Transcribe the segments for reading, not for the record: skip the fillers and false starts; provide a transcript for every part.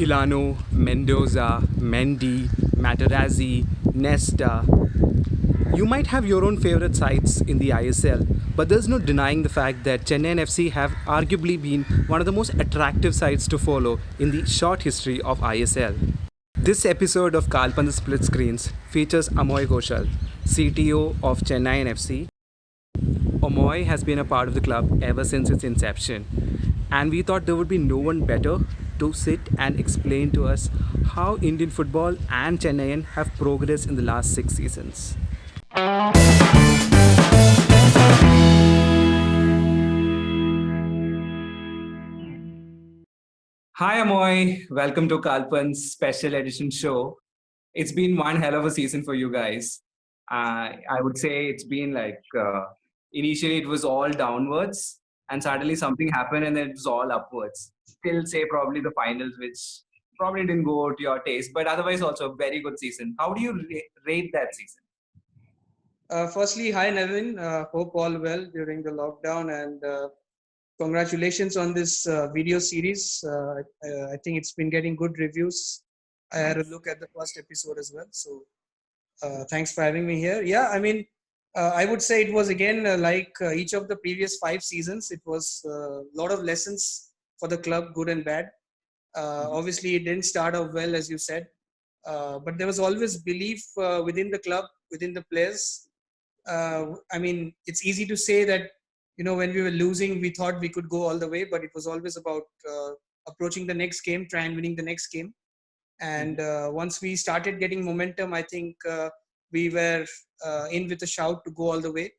Ilano, Mendoza, Mendy, Materazzi, Nesta. You might have your own favorite sides in the ISL, but there's no denying the fact that Chennaiyin FC have arguably been one of the most attractive sides to follow in the short history of ISL. This episode of Kalpanthu Split Screens features Amoy Ghoshal, CTO of Chennaiyin FC. Amoy has been a part of the club ever since its inception, and we thought there would be no one better to sit and explain to us how Indian football and Chennaiyin have progressed in the last 6 seasons. Hi Amoy, welcome to Kalpan's special edition show. It's been one hell of a season for you guys. I would say it's been initially it was all downwards, and suddenly something happened, and then it was all upwards. Still, say probably the finals, which probably didn't go to your taste, but otherwise also a very good season. How do you rate that season? Firstly, hi Nevin. Hope all well during the lockdown, and congratulations on this video series. I think it's been getting good reviews. I had a look at the first episode as well. So thanks for having me here. Yeah, I mean, I would say it was again like each of the previous 5 seasons. It was a lot of lessons for the club, good and bad. Obviously, it didn't start off well, as you said, but there was always belief within the club, within the players. I mean, it's easy to say that, when we were losing, we thought we could go all the way, but it was always about approaching the next game, try and winning the next game. And once we started getting momentum, I think we were in with a shout to go all the way.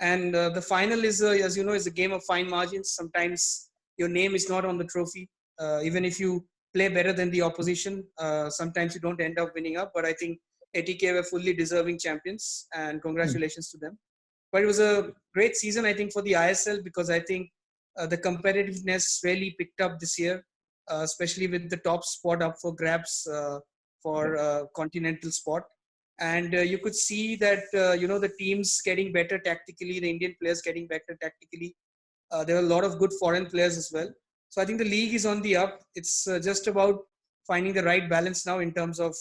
And the final is, as you know, is a game of fine margins. Sometimes your name is not on the trophy. Even if you play better than the opposition, sometimes you don't end up winning up. But I think ATK were fully deserving champions, and congratulations to them. But it was a great season, I think, for the ISL, because I think the competitiveness really picked up this year, especially with the top spot up for grabs for continental spot. And you could see that, the teams getting better tactically, the Indian players getting better tactically. There are a lot of good foreign players as well. So I think the league is on the up. It's just about finding the right balance now in terms of,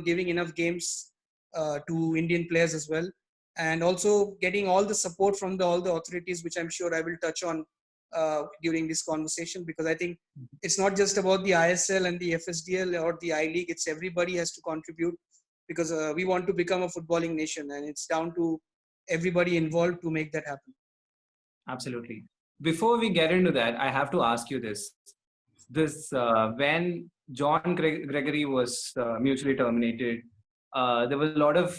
giving enough games to Indian players as well, and also getting all the support from all the authorities, which I'm sure I will touch on during this conversation, because I think it's not just about the ISL and the FSDL or the I League. It's everybody has to contribute, because we want to become a footballing nation, and it's down to everybody involved to make that happen. Absolutely. Before we get into that, I have to ask you this. When John Gregory was mutually terminated, there was a lot of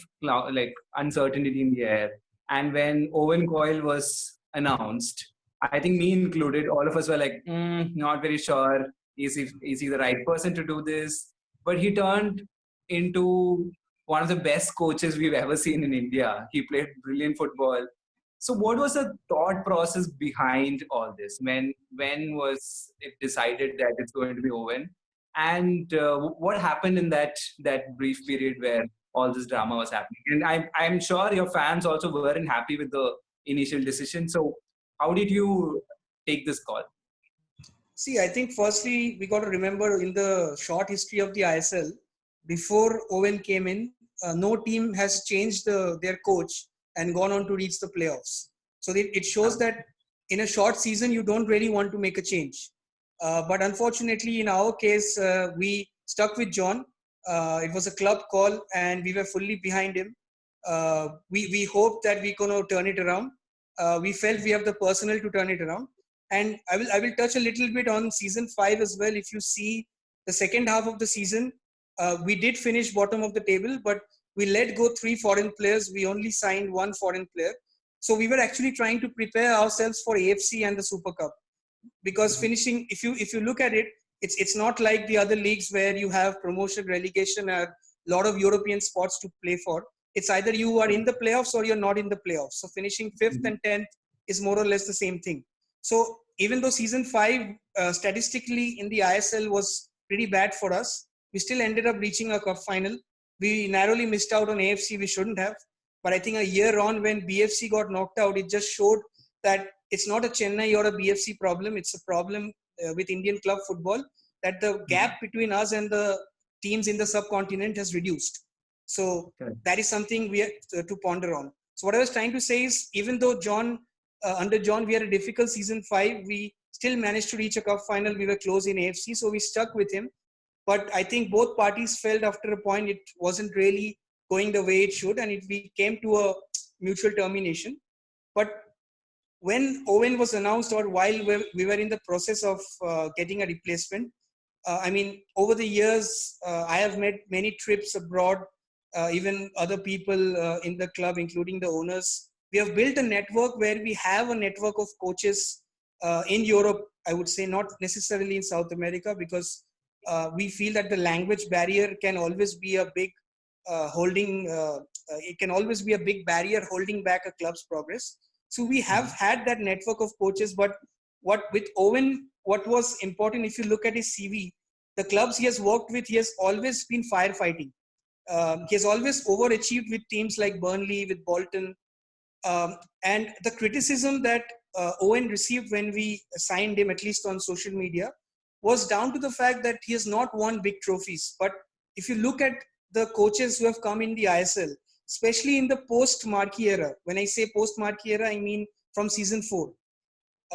uncertainty in the air. And when Owen Coyle was announced, I think me included, all of us were like, not very sure. Is he the right person to do this? But he turned into one of the best coaches we've ever seen in India. He played brilliant football. So what was the thought process behind all this? When was it decided that it's going to be Owen? And what happened in that brief period where all this drama was happening? And I'm sure your fans also weren't happy with the initial decision. So how did you take this call? See, I think firstly, we got to remember, in the short history of the ISL, before Owen came in, no team has changed their coach and gone on to reach the playoffs. So it shows that in a short season, you don't really want to make a change. But unfortunately, in our case, we stuck with John. It was a club call, and we were fully behind him. We hoped that we're going to turn it around. We felt we have the personnel to turn it around. And I will touch a little bit on season 5 as well. If you see the second half of the season, we did finish bottom of the table, but we let go 3 foreign players. We only signed 1 foreign player. So we were actually trying to prepare ourselves for AFC and the Super Cup. Because finishing, if you look at it, it's not like the other leagues where you have promotion, relegation, a lot of European spots to play for. It's either you are in the playoffs or you're not in the playoffs. So finishing 5th and 10th is more or less the same thing. So even though season 5 statistically in the ISL was pretty bad for us, we still ended up reaching a cup final. We narrowly missed out on AFC. We shouldn't have. But I think a year on, when BFC got knocked out, it just showed that it's not a Chennai or a BFC problem. It's a problem with Indian club football. that the gap between us and the teams in the subcontinent has reduced. So that is something we have to ponder on. So what I was trying to say is, even though under John, we had a difficult season 5, we still managed to reach a cup final. We were close in AFC, so we stuck with him. But I think both parties felt after a point it wasn't really going the way it should, and we came to a mutual termination. But when Owen was announced, or while we were in the process of getting a replacement, I mean, over the years, I have made many trips abroad, even other people in the club, including the owners. We have built a network where we have a network of coaches in Europe, I would say, not necessarily in South America, because we feel that the language barrier can always be a big it can always be a big barrier holding back a club's progress. So we have had that network of coaches, but with Owen, what was important, if you look at his CV, the clubs he has worked with, he has always been firefighting. He has always overachieved with teams like Burnley, with Bolton. And the criticism that Owen received when we signed him, at least on social media, was down to the fact that he has not won big trophies. But if you look at the coaches who have come in the ISL, especially in the post-Marquee era, when I say post-Marquee era, I mean from season 4.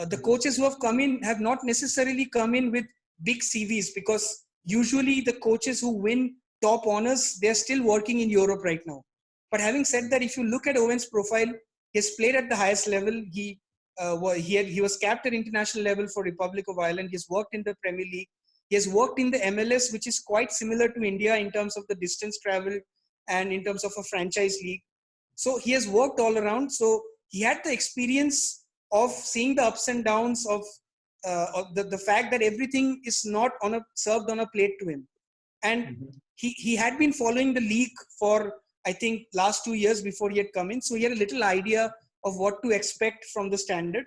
The coaches who have come in have not necessarily come in with big CVs, because usually the coaches who win top honors, they're still working in Europe right now. But having said that, if you look at Owen's profile, he has played at the highest level. He was capped at international level for Republic of Ireland. He has worked in the Premier League. He has worked in the MLS, which is quite similar to India in terms of the distance travel and in terms of a franchise league. So he has worked all around. So he had the experience of seeing the ups and downs of the fact that everything is not served on a plate to him. And he had been following the league for, I think, last 2 years before he had come in. So he had a little idea of what to expect from the standard.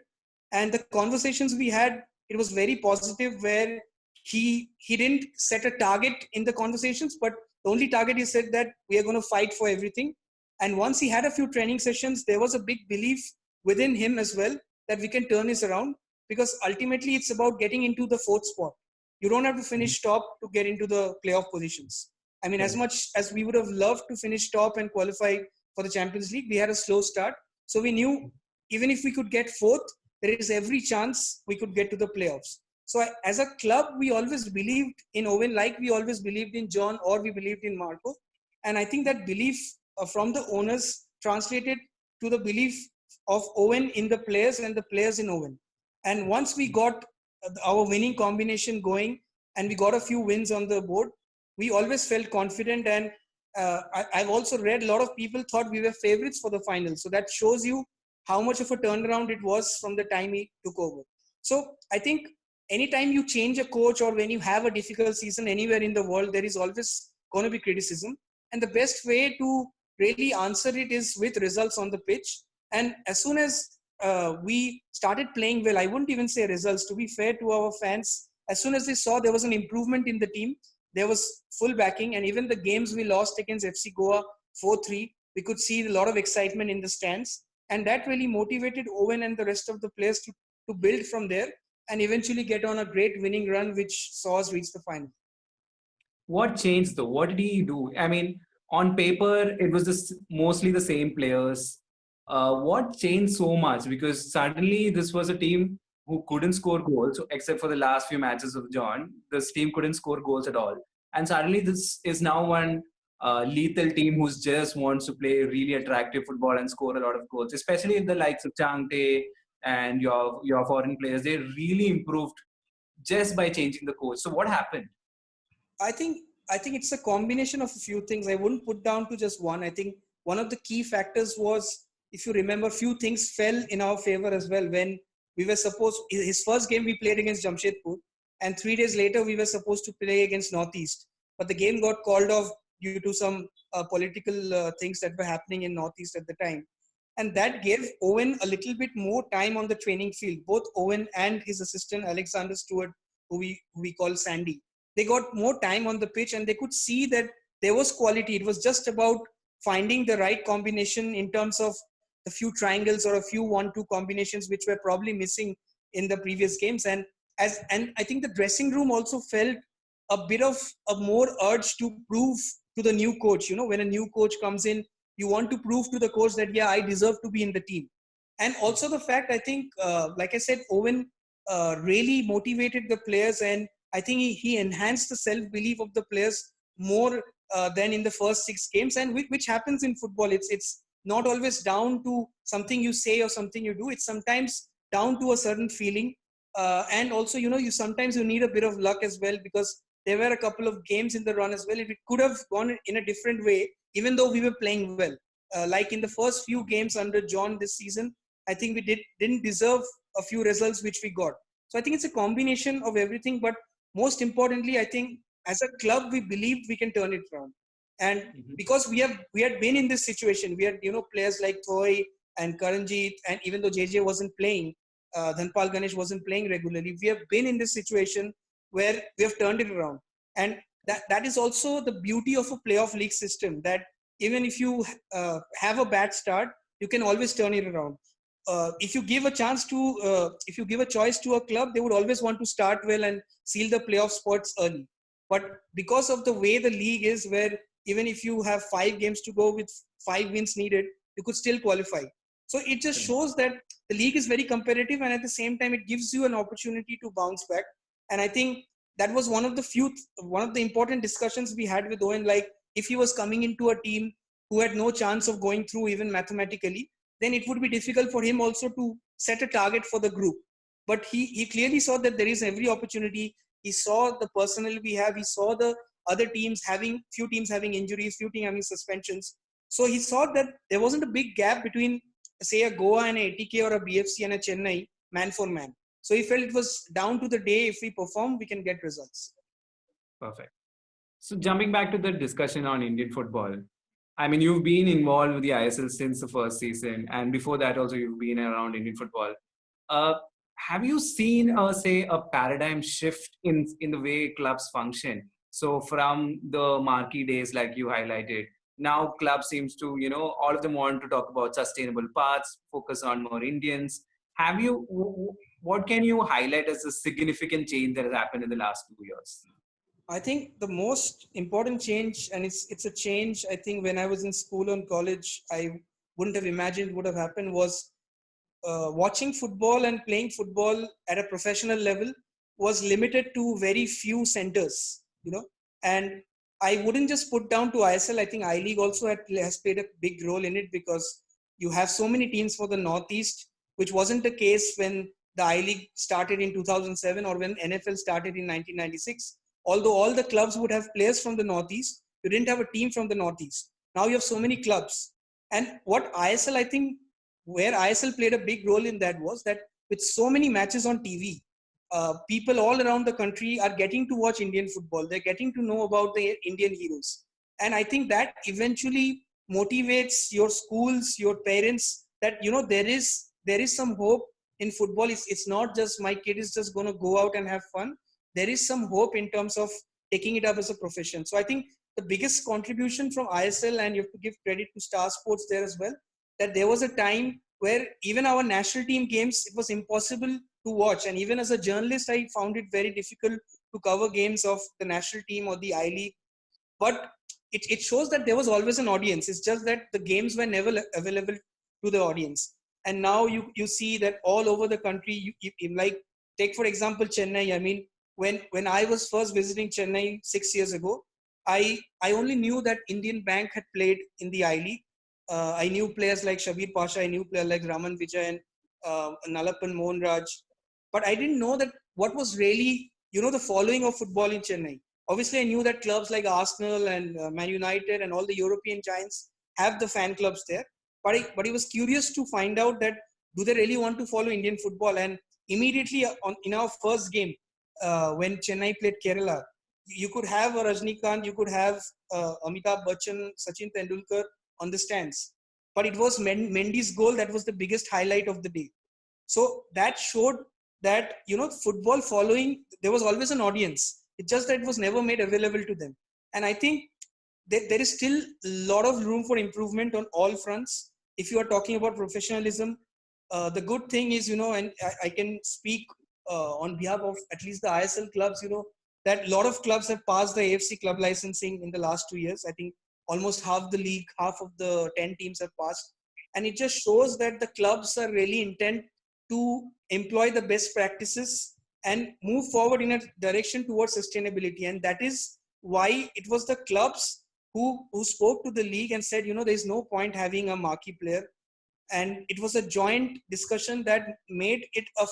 And the conversations we had, it was very positive, where he didn't set a target in the conversations, but the only target, he said that we are going to fight for everything. And once he had a few training sessions, there was a big belief within him as well that we can turn this around, because ultimately it's about getting into the 4th spot. You don't have to finish top to get into the playoff positions. I mean, as much as we would have loved to finish top and qualify for the Champions League, we had a slow start. So we knew even if we could get 4th, there is every chance we could get to the playoffs. So as a club, we always believed in Owen, like we always believed in John, or we believed in Marco. And I think that belief from the owners translated to the belief of Owen in the players and the players in Owen. And once we got our winning combination going and we got a few wins on the board, we always felt confident. And I've also read a lot of people thought we were favorites for the final. So that shows you how much of a turnaround it was from the time he took over. So I think anytime you change a coach, or when you have a difficult season anywhere in the world, there is always going to be criticism. And the best way to really answer it is with results on the pitch. And as soon as we started playing well, I wouldn't even say results, to be fair to our fans, as soon as they saw there was an improvement in the team, there was full backing. And even the games we lost against FC Goa 4-3, we could see a lot of excitement in the stands. And that really motivated Owen and the rest of the players to build from there and eventually get on a great winning run, which saw us reach the final. What changed though? What did he do? I mean, on paper, it was mostly the same players. What changed so much? Because suddenly this was a team who couldn't score goals, except for the last few matches of John. This team couldn't score goals at all. And suddenly this is now one lethal team who just wants to play really attractive football and score a lot of goals, especially the likes of Changte and your foreign players. They really improved just by changing the coach. So what happened? I think it's a combination of a few things. I wouldn't put down to just one. I think one of the key factors was, if you remember, few things fell in our favor as well. When we were supposed, his first game we played against Jamshedpur, and 3 days later we were supposed to play against Northeast. But the game got called off due to some political things that were happening in Northeast at the time. And that gave Owen a little bit more time on the training field. Both Owen and his assistant, Alexander Stewart, who we call Sandy, they got more time on the pitch and they could see that there was quality. It was just about finding the right combination in terms of the few triangles or a few 1-2 combinations which were probably missing in the previous games. And and I think the dressing room also felt a bit of a more urge to prove to the new coach. When a new coach comes in, you want to prove to the coach that, yeah, I deserve to be in the team. And also the fact, I think, like I said, Owen really motivated the players, and I think he enhanced the self-belief of the players more than in the first 6 games, and which happens in football. It's not always down to something you say or something you do. It's sometimes down to a certain feeling. And also, you sometimes you need a bit of luck as well, because there were a couple of games in the run as well. If it could have gone in a different way, even though we were playing well, like in the first few games under John this season, I think we didn't deserve a few results which we got. So I think it's a combination of everything. But most importantly, I think as a club, we believed we can turn it around. And because we had been in this situation, we had players like Thoy and Karanjit, and even though JJ wasn't playing, Dhanpal Ganesh wasn't playing regularly, we have been in this situation where we have turned it around. And that is also the beauty of a playoff league system, that even if you have a bad start, you can always turn it around. If you give a choice to a club, they would always want to start well and seal the playoff spots early. But because of the way the league is, where even if you have 5 games to go with 5 wins needed, you could still qualify. So it just shows that the league is very competitive, and at the same time, it gives you an opportunity to bounce back. And I think that was one of the important discussions we had with Owen. Like, if he was coming into a team who had no chance of going through even mathematically, then it would be difficult for him also to set a target for the group. But he clearly saw that there is every opportunity. He saw the personnel we have. He saw the other teams few teams having injuries, few teams having suspensions. So he saw that there wasn't a big gap between, say, a Goa and a ATK, or a BFC and a Chennai, man for man. So he felt it was down to the day. If we perform, we can get results. Perfect. So jumping back to the discussion on Indian football, I mean, you've been involved with the ISL since the first season, and before that also you've been around Indian football. Have you seen, say, a paradigm shift in the way clubs function? So from the marquee days, like you highlighted, now club seems to, all of them want to talk about sustainable paths, focus on more Indians. What can you highlight as a significant change that has happened in the last 2 years? I think the most important change, and it's a change, I think when I was in school and college, I wouldn't have imagined would have happened, was watching football and playing football at a professional level was limited to very few centers, and I wouldn't just put down to ISL. I think I-League also has played a big role in it, because you have so many teams for the Northeast, which wasn't the case when the I-League started in 2007 or when NFL started in 1996. Although all the clubs would have players from the Northeast, you didn't have a team from the Northeast. Now you have so many clubs. And what ISL, I think, where ISL played a big role in that was that with so many matches on TV, people all around the country are getting to watch Indian football. They're getting to know about the Indian heroes. And I think that eventually motivates your schools, your parents, that, there is some hope in football. It's not just my kid is just going to go out and have fun. There is some hope in terms of taking it up as a profession. So I think the biggest contribution from ISL, and you have to give credit to Star Sports there as well, that there was a time where even our national team games, it was impossible to watch. And even as a journalist, I found it very difficult to cover games of the national team or the I-League. But it shows that there was always an audience. It's just that the games were never available to the audience. And now you see that all over the country, you like, take for example, Chennai. I mean, when I was first visiting Chennai 6 years ago, I only knew that Indian Bank had played in the I-League. I knew players like Shabir Pasha, I knew players like Raman Vijayan, Nalappan Mohan Raj, but I didn't know that what was really, the following of football in Chennai. Obviously, I knew that clubs like Arsenal and Man United and all the European giants have the fan clubs there. But I was curious to find out that, do they really want to follow Indian football? And immediately in our first game, when Chennai played Kerala, you could have a Rajnikant, you could have Amitabh Bachchan, Sachin Tendulkar on the stands. But it was Mendy's goal that was the biggest highlight of the day. So that showed that, football following, there was always an audience. It's just that it was never made available to them. And I think there is still a lot of room for improvement on all fronts. If you are talking about professionalism, the good thing is, and I can speak on behalf of at least the ISL clubs, that a lot of clubs have passed the AFC club licensing in the last 2 years. I think almost half the league, half of the 10 teams have passed. And it just shows that the clubs are really intent to employ the best practices and move forward in a direction towards sustainability. And that is why it was the clubs who spoke to the league and said, there's no point having a marquee player. And it was a joint discussion that made it a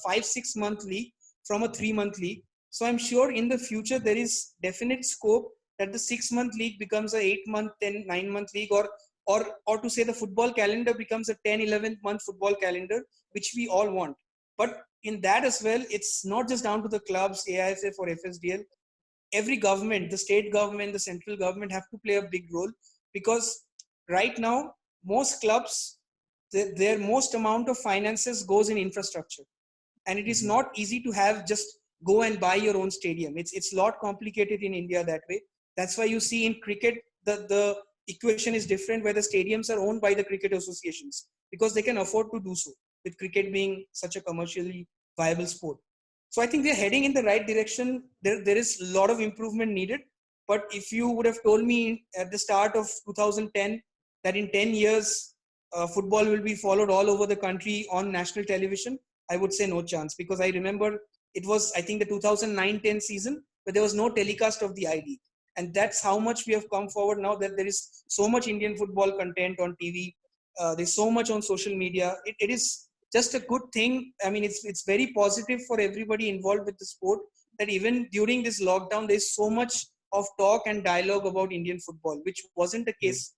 5-6 month league from a 3-month league. So I'm sure in the future there is definite scope that the 6-month league becomes a 8-month, 10, 9-month league, or to say the football calendar becomes a 10, 11-month football calendar, which we all want. But in that as well, it's not just down to the clubs, AIFF or FSDL. Every government, the state government, the central government have to play a big role, because right now most clubs, their most amount of finances goes in infrastructure, and it is not easy to have just go and buy your own stadium. It's a lot complicated in India that way. That's why you see in cricket the equation is different, where the stadiums are owned by the cricket associations because they can afford to do so, with cricket being such a commercially viable sport. So I think we're heading in the right direction. There is a lot of improvement needed. But if you would have told me at the start of 2010 that in 10 years, football will be followed all over the country on national television, I would say no chance. Because I remember it was, I think, the 2009-10 season, but there was no telecast of the I-League. And that's how much we have come forward now, that there is so much Indian football content on TV. There's so much on social media. It is just a good thing. I mean, it's very positive for everybody involved with the sport, that even during this lockdown, there's so much of talk and dialogue about Indian football, which wasn't the case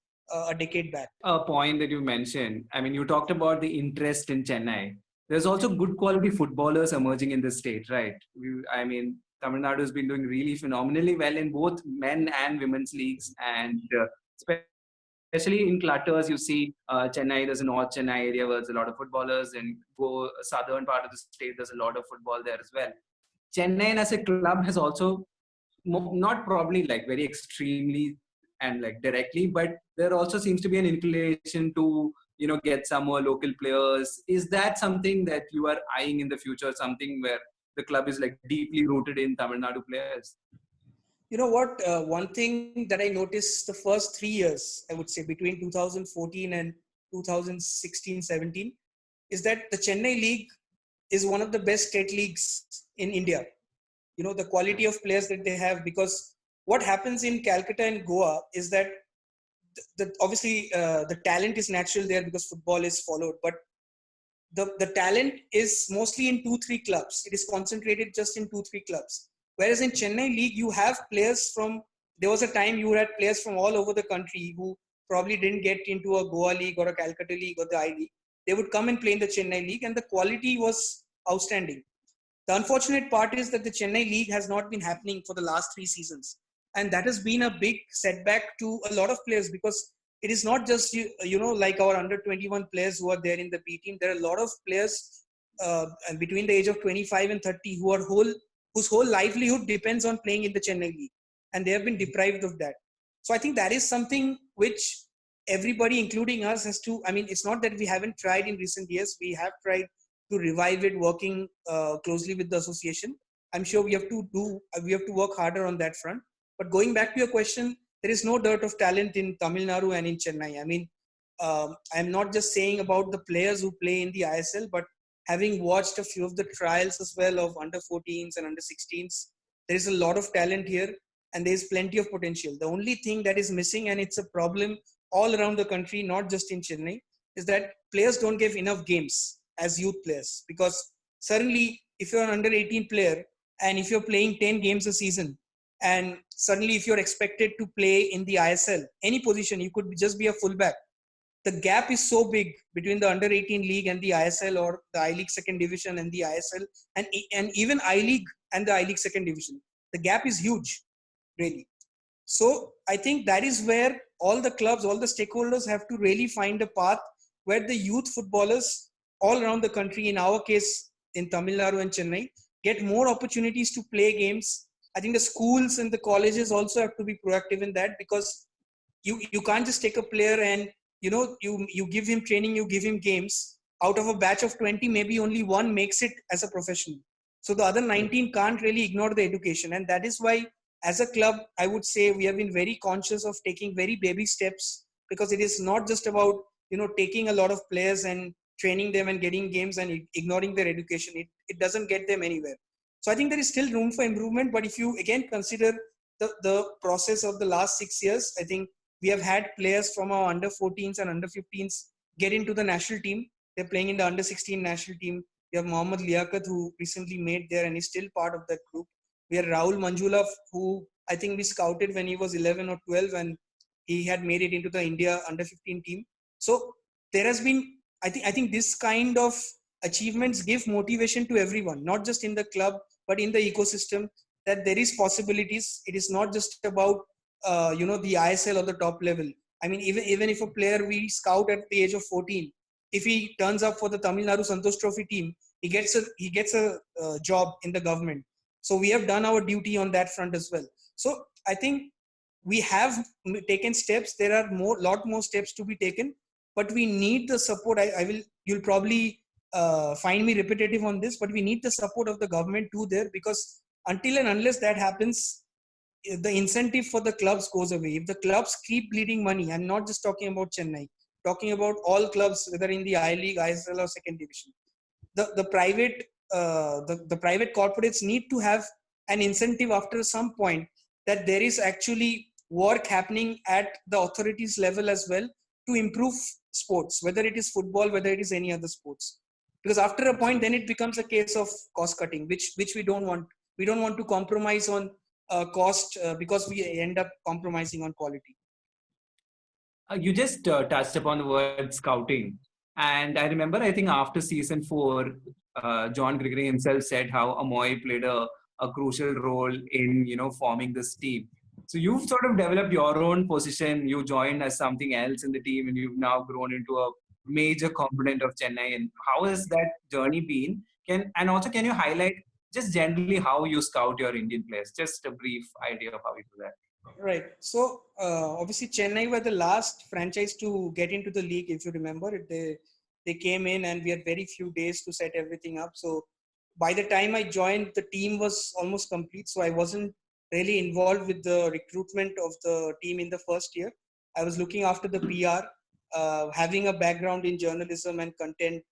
a decade back. A point that you mentioned, I mean, you talked about the interest in Chennai. There's also good quality footballers emerging in the state, right? I mean, Tamil Nadu has been doing really phenomenally well in both men and women's leagues, and especially in clutters, you see Chennai, there's a North Chennai area where there's a lot of footballers, and go southern part of the state, there's a lot of football there as well. Chennai as a club has also, not probably like very extremely and like directly, but there also seems to be an inclination to, get some more local players. Is that something that you are eyeing in the future, something where the club is like deeply rooted in Tamil Nadu players? You know what? One thing that I noticed the first 3 years, I would say between 2014 and 2016-17, is that the Chennai League is one of the best state leagues in India. The quality of players that they have, because what happens in Calcutta and Goa is that obviously the talent is natural there because football is followed, but the talent is mostly in 2-3 clubs. It is concentrated just in 2-3 clubs. Whereas in Chennai League, you have players there was a time you had players from all over the country who probably didn't get into a Goa League or a Calcutta League or the I League. They would come and play in the Chennai League, and the quality was outstanding. The unfortunate part is that the Chennai League has not been happening for the last 3 seasons. And that has been a big setback to a lot of players, because it is not just, like our under 21 players who are there in the B team. There are a lot of players between the age of 25 and 30 whose whole livelihood depends on playing in the Chennai League. And they have been deprived of that. So I think that is something which everybody, including us, has to, it's not that we haven't tried in recent years. We have tried to revive it, working closely with the association. I'm sure we have to work harder on that front. But going back to your question, there is no dearth of talent in Tamil Nadu and in Chennai. I'm not just saying about the players who play in the ISL, but having watched a few of the trials as well of under 14s and under 16s, there is a lot of talent here, and there is plenty of potential. The only thing that is missing, and it's a problem all around the country, not just in Chennai, is that players don't get enough games as youth players. Because suddenly, if you're an under 18 player and if you're playing 10 games a season, and suddenly if you're expected to play in the ISL, any position, you could just be a fullback. The gap is so big between the under 18 league and the ISL, or the I-League second division and the ISL, and even I-League and the I-League second division. The gap is huge, really. So I think that is where all the clubs, all the stakeholders have to really find a path where the youth footballers all around the country, in our case, in Tamil Nadu and Chennai, get more opportunities to play games. I think the schools and the colleges also have to be proactive in that, because you can't just take a player and you give him training, you give him games. Out of a batch of 20, maybe only one makes it as a professional. So the other 19 can't really ignore the education. And that is why, as a club, I would say we have been very conscious of taking very baby steps, because it is not just about, taking a lot of players and training them and getting games and ignoring their education. It doesn't get them anywhere. So I think there is still room for improvement. But if you again consider the process of the last 6 years, I think we have had players from our under 14s and under 15s get into the national team. They're playing in the under 16 national team. We have Mohammad Liaquat, who recently made there and is still part of that group. We have Rahul Manjula, who I think we scouted when he was 11 or 12, and he had made it into the India under 15 team. So there has been, I think this kind of achievements give motivation to everyone, not just in the club, but in the ecosystem, that there is possibilities. It is not just about, the ISL or the top level. I mean, even if a player we scout at the age of 14, if he turns up for the Tamil Nadu Santosh Trophy team, he gets a job in the government. So we have done our duty on that front as well. So I think we have taken steps. There are lot more steps to be taken, but we need the support. You'll probably find me repetitive on this, but we need the support of the government too there, because until and unless that happens, the incentive for the clubs goes away. If the clubs keep bleeding money, I'm not just talking about Chennai, talking about all clubs, whether in the I League, ISL or second division, the private corporates need to have an incentive after some point, that there is actually work happening at the authorities level as well to improve sports, whether it is football, whether it is any other sports. Because after a point, then it becomes a case of cost cutting, which we don't want. We don't want to compromise on cost because we end up compromising on quality. You just touched upon the word scouting. And I remember, I think after season 4, John Gregory himself said how Amoy played a crucial role in, forming this team. So you've sort of developed your own position. You joined as something else in the team, and you've now grown into a major component of Chennai. And how has that journey been? And also, can you highlight just generally how you scout your Indian players? Just a brief idea of how you do that. Right. So obviously Chennai were the last franchise to get into the league. If you remember, they came in and we had very few days to set everything up. So by the time I joined, the team was almost complete. So I wasn't really involved with the recruitment of the team in the first year. I was looking after the PR, having a background in journalism and content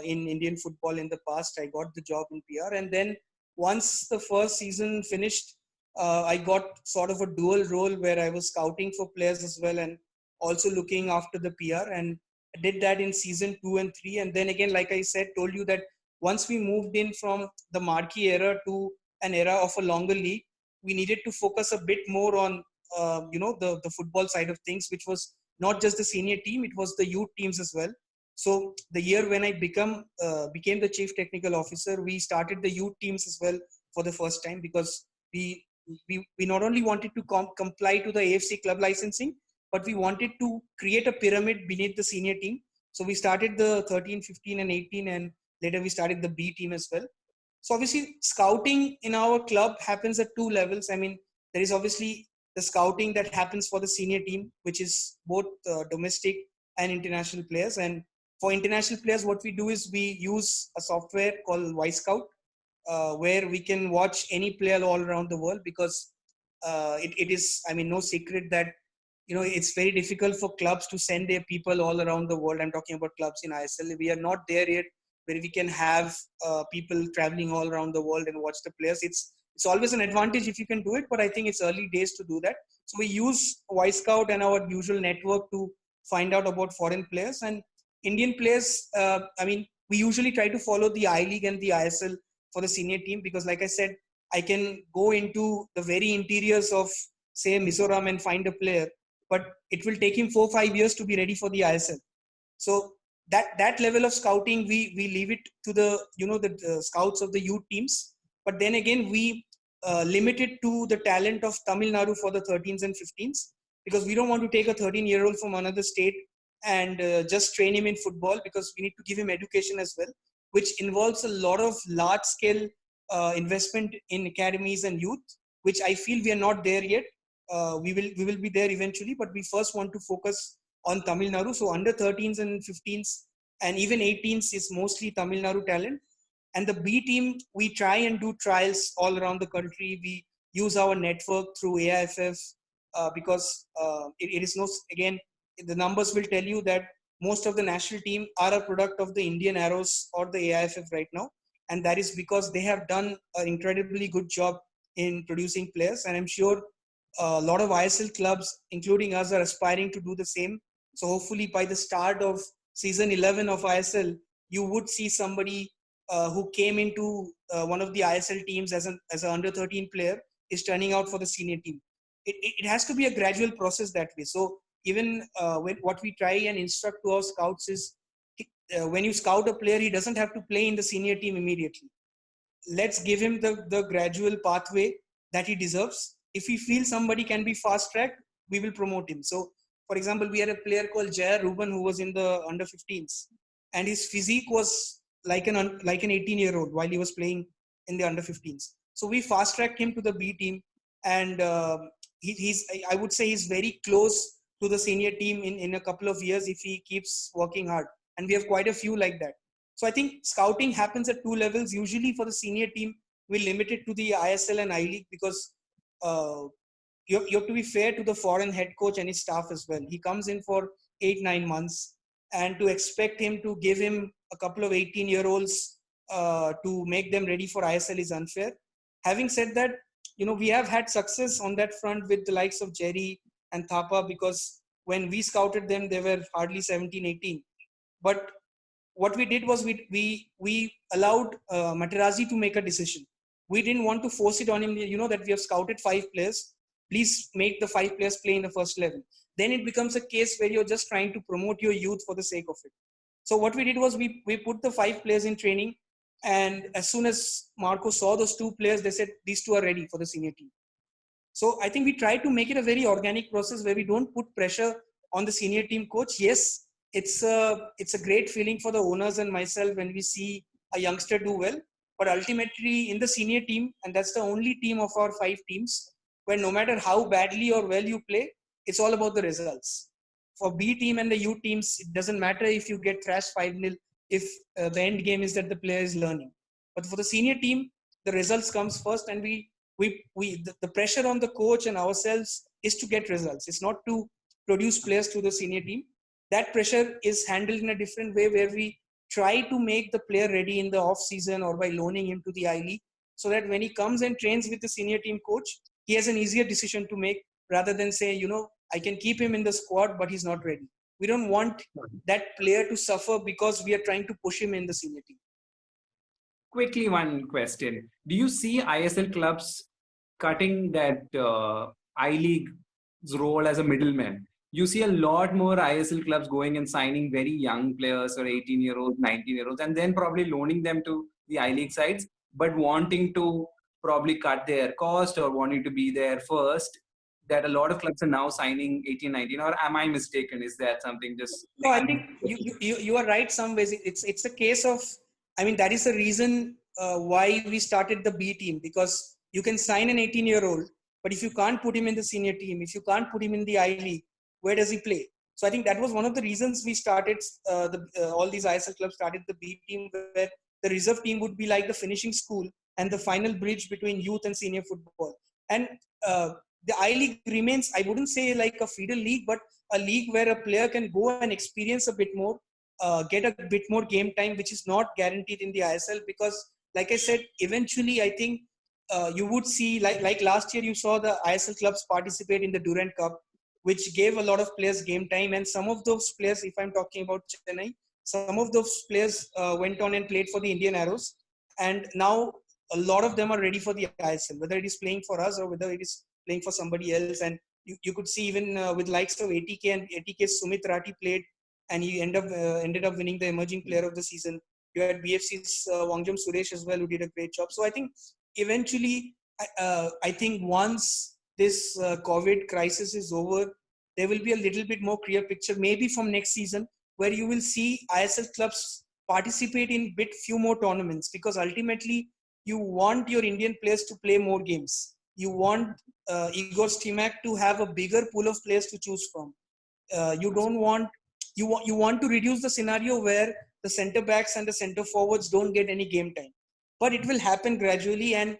in Indian football in the past. I got the job in PR, and then once the first season finished, I got sort of a dual role where I was scouting for players as well and also looking after the PR, and I did that in season 2 and 3. And then again, like I said, told you that once we moved in from the marquee era to an era of a longer league, we needed to focus a bit more on the football side of things, which was not just the senior team, it was the youth teams as well. So the year when I became the chief technical officer, we started the youth teams as well for the first time, because we not only wanted to comply to the AFC club licensing, but we wanted to create a pyramid beneath the senior team. So we started the 13, 15 and 18, and later we started the B team as well. So obviously scouting in our club happens at 2 levels. I mean, there is obviously the scouting that happens for the senior team, which is both domestic and international players. And for international players, what we do is we use a software called Y-Scout, where we can watch any player all around the world, because it is, I mean, no secret that, it's very difficult for clubs to send their people all around the world. I'm talking about clubs in ISL. We are not there yet where we can have people traveling all around the world and watch the players. It's always an advantage if you can do it, but I think it's early days to do that. So we use Y-Scout and our usual network to find out about foreign players. And Indian players, we usually try to follow the I League and the ISL for the senior team, because like I said, I can go into the very interiors of, say, Mizoram and find a player, but it will take him 4-5 years to be ready for the ISL. So that level of scouting, we leave it to the scouts of the youth teams. But then again, we limit it to the talent of Tamil Nadu for the 13s and 15s, because we don't want to take a 13-year-old from another state and just train him in football, because we need to give him education as well, which involves a lot of large-scale investment in academies and youth, which I feel we are not there yet. We will be there eventually, but we first want to focus on Tamil Nadu. So under 13s and 15s and even 18s is mostly Tamil Nadu talent. And the B team, we try and do trials all around the country. We use our network through AIFF because it is no, again, the numbers will tell you that most of the national team are a product of the Indian Arrows or the AIFF right now. And that is because they have done an incredibly good job in producing players. And I'm sure a lot of ISL clubs, including us, are aspiring to do the same. So hopefully by the start of season 11 of ISL, you would see somebody who came into one of the ISL teams as an under 13 player is turning out for the senior team. It has to be a gradual process that way. So even what we try and instruct to our scouts is when you scout a player, he doesn't have to play in the senior team immediately. Let's give him the gradual pathway that he deserves. If we feel somebody can be fast-tracked, we will promote him. So, for example, we had a player called Jaya Ruben who was in the under 15s, and his physique was like an 18-year-old while he was playing in the under 15s. So we fast-tracked him to the B team, and I would say he's very close to the senior team in a couple of years if he keeps working hard. And we have quite a few like that. So I think scouting happens at two levels. Usually for the senior team, we limit it to the ISL and I-League because you have to be fair to the foreign head coach and his staff as well. He comes in for 8-9 months, and to expect him to give him a couple of 18-year-olds to make them ready for ISL is unfair. Having said that, we have had success on that front with the likes of Jerry and Thapa, because when we scouted them, they were hardly 17, 18. But what we did was we allowed Materazzi to make a decision. We didn't want to force it on him, that we have scouted 5 players. Please make the 5 players play in the first 11. Then it becomes a case where you're just trying to promote your youth for the sake of it. So what we did was we put the 5 players in training. And as soon as Marco saw those 2 players, they said, these 2 are ready for the senior team. So I think we try to make it a very organic process where we don't put pressure on the senior team coach. Yes, it's a great feeling for the owners and myself when we see a youngster do well. But ultimately in the senior team, and that's the only team of our 5 teams, where no matter how badly or well you play, it's all about the results. For B team and the U teams, it doesn't matter if you get thrashed 5-0 if the end game is that the player is learning. But for the senior team, the results comes first, and the pressure on the coach and ourselves is to get results. It's not to produce players to the senior team. That pressure is handled in a different way, where we try to make the player ready in the off season or by loaning him to the I-League, so that when he comes and trains with the senior team coach, he has an easier decision to make rather than say, I can keep him in the squad, but he's not ready. We don't want that player to suffer because we are trying to push him in the senior team. Quickly, one question. Do you see ISL clubs cutting that I-League's role as a middleman? You see a lot more ISL clubs going and signing very young players or 18-year-olds, 19-year-olds, and then probably loaning them to the I-League sides, but wanting to probably cut their cost or wanting to be there first. That a lot of clubs are now signing 18, 19, or am I mistaken? Is that something just... No, I think you are right some ways. It's a case of, that is the reason why we started the B team, because you can sign an 18-year-old, but if you can't put him in the senior team, if you can't put him in the I-League, where does he play? So I think that was one of the reasons we started, all these ISL clubs started the B team, where the reserve team would be like the finishing school and the final bridge between youth and senior football. And the I-League remains, I wouldn't say like a feeder league, but a league where a player can go and experience a bit more, get a bit more game time, which is not guaranteed in the ISL. Because like I said, eventually I think you would see, like last year you saw the ISL clubs participate in the Durand Cup, which gave a lot of players game time. And some of those players, if I'm talking about Chennai, some of those players went on and played for the Indian Arrows. And now a lot of them are ready for the ISL, whether it is playing for us or whether it is playing for somebody else. And you could see even with likes of ATK, and ATK's Sumit Rathi played, and he ended up winning the emerging player of the season. You had BFC's Wangjam Suresh as well, who did a great job. So I think eventually, I think once this COVID crisis is over, there will be a little bit more clear picture, maybe from next season, where you will see ISL clubs participate in few more tournaments, because ultimately you want your Indian players to play more games. You want Igor Stimac to have a bigger pool of players to choose from. You want to reduce the scenario where the centre backs and the centre forwards don't get any game time. but it will happen gradually. And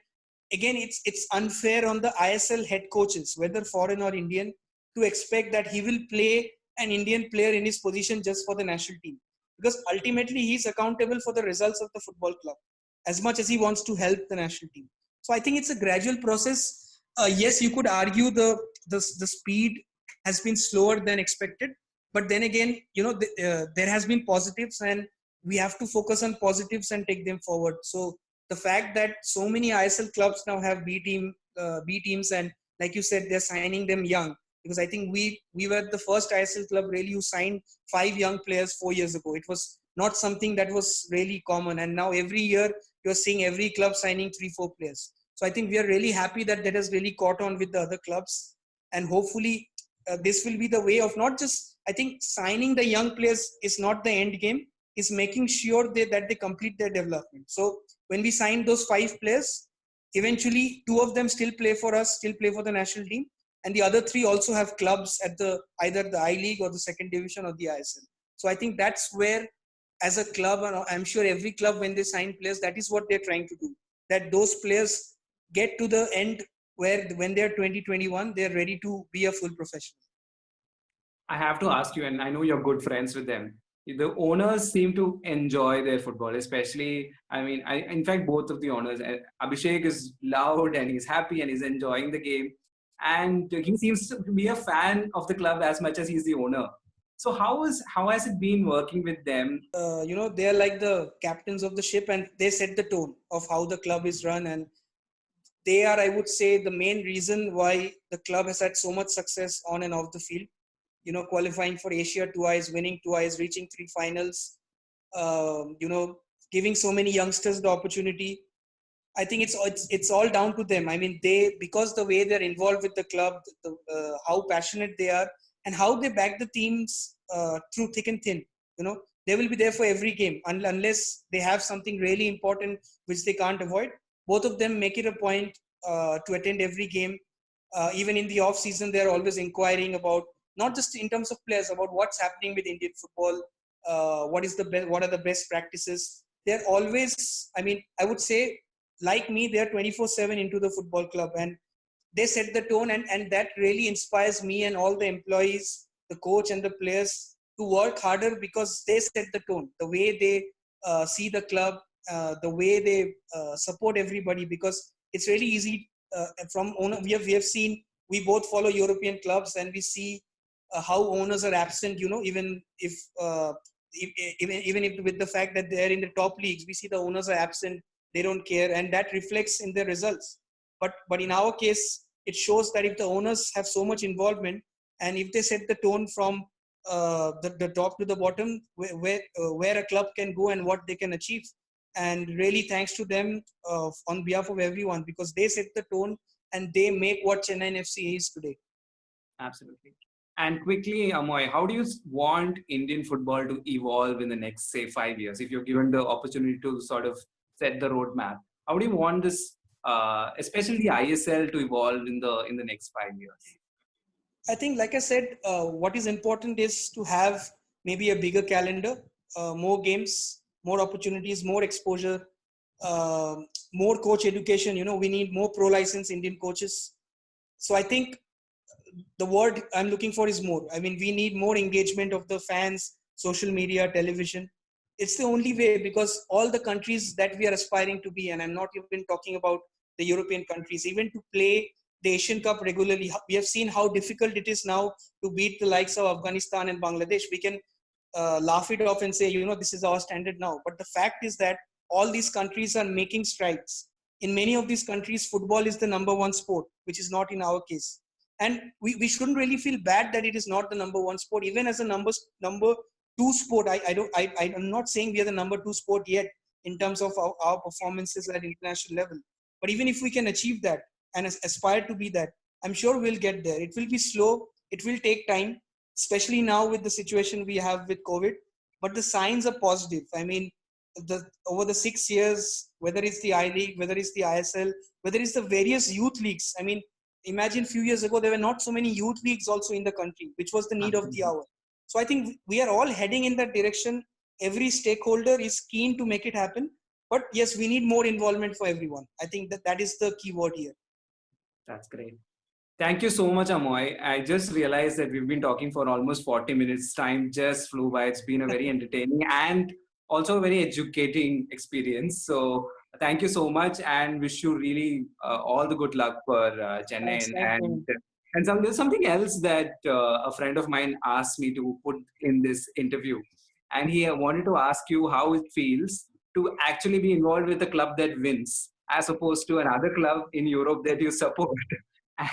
again, it's unfair on the ISL head coaches, whether foreign or Indian, to expect that he will play an Indian player in his position just for the national team, because ultimately he's accountable for the results of the football club as much as he wants to help the national team. So I think it's a gradual process. Yes, you could argue the speed has been slower than expected, but then again, there has been positives, and we have to focus on positives and take them forward. So the fact that so many ISL clubs now have B teams, and like you said, they're signing them young, because I think we were the first ISL club really who signed 5 young players 4 years ago. It was not something that was really common, and now every year you're seeing every club signing 3-4 players. So I think we are really happy that that has really caught on with the other clubs, and hopefully this will be the way of not just, I think signing the young players is not the end game, is making sure that they complete their development. So when we signed those 5 players, eventually 2 of them still play for us, still play for the national team, and the other 3 also have clubs at either the I League or the second division or the ISL. So I think that's where, as a club, and I'm sure every club, when they sign players, that is what they're trying to do, that those players get to the end where when they're 2021, they're ready to be a full professional. I have to ask you, and I know you're good friends with them. The owners seem to enjoy their football, especially, in fact, both of the owners. Abhishek is loud and he's happy and he's enjoying the game. And he seems to be a fan of the club as much as he's the owner. So how has it been working with them? They're like the captains of the ship, and they set the tone of how the club is run. And they are, I would say, the main reason why the club has had so much success on and off the field. Qualifying for Asia twice, winning twice, reaching 3 finals, giving so many youngsters the opportunity. I think it's all down to them. I mean, because the way they're involved with the club, how passionate they are, and how they back the teams through thick and thin. They will be there for every game, unless they have something really important which they can't avoid. Both of them make it a point to attend every game. Even in the off season, they're always inquiring about, not just in terms of players, about what's happening with Indian football, what are the best practices. They're always, I would say, like me, they're 24/7 into the football club, and they set the tone, and that really inspires me and all the employees, the coach and the players, to work harder, because they set the tone, the way they see the club, the way they support everybody. Because it's really easy from owner. We have seen, we both follow European clubs, and we see how owners are absent. Even if with the fact that they're in the top leagues, we see the owners are absent. They don't care, and that reflects in their results. But in our case, it shows that if the owners have so much involvement, and if they set the tone from the top to the bottom, where a club can go and what they can achieve, and really thanks to them on behalf of everyone, because they set the tone and they make what Chennaiyin FC is today. Absolutely. And quickly, Amoy, how do you want Indian football to evolve in the next, say, 5 years? If you're given the opportunity to sort of set the roadmap, how do you want this, especially the ISL, to evolve in the next 5 years? I think, like I said, what is important is to have maybe a bigger calendar, more games, more opportunities, more exposure, more coach education. We need more pro-licensed Indian coaches. So I think the word I'm looking for is more. We need more engagement of the fans, social media, television. It's the only way, because all the countries that we are aspiring to be, and I'm not even talking about the European countries, even to play the Asian Cup regularly, we have seen how difficult it is now to beat the likes of Afghanistan and Bangladesh. We can laugh it off and say, this is our standard now. But the fact is that all these countries are making strides. In many of these countries, football is the number 1 sport, which is not in our case. And we shouldn't really feel bad that it is not the number 1 sport. Even as a number 2 sport, I'm not saying we are the number 2 sport yet in terms of our performances at international level. But even if we can achieve that and aspire to be that, I'm sure we'll get there. It will be slow. It will take time, especially now with the situation we have with COVID. But the signs are positive. Over the 6 years, whether it's the I League, whether it's the ISL, whether it's the various youth leagues. Imagine a few years ago, there were not so many youth leagues also in the country, which was the need of the hour. So I think we are all heading in that direction. Every stakeholder is keen to make it happen. But yes, we need more involvement for everyone. I think that is the key word here. That's great. Thank you so much, Amoy. I just realized that we've been talking for almost 40 minutes. Time just flew by. It's been a very entertaining and also a very educating experience. So thank you so much, and wish you really all the good luck for Thanks. Chennai. Thanks, Nevin. And there's something else that a friend of mine asked me to put in this interview, and he wanted to ask you how it feels to actually be involved with a club that wins, as opposed to another club in Europe that you support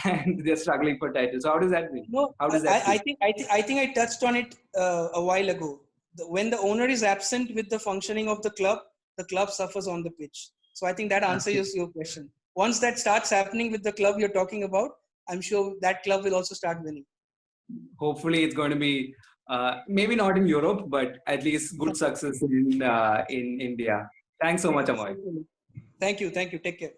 and they're struggling for titles. So how does that feel? No, How does that feel? I think I touched on it a while ago. When the owner is absent with the functioning of the club suffers on the pitch. So I think that answers your question. Once that starts happening with the club you're talking about, I'm sure that club will also start winning. Hopefully, it's going to be maybe not in Europe, but at least good success in India. Thanks so much, Amoy. Thank you. Take care.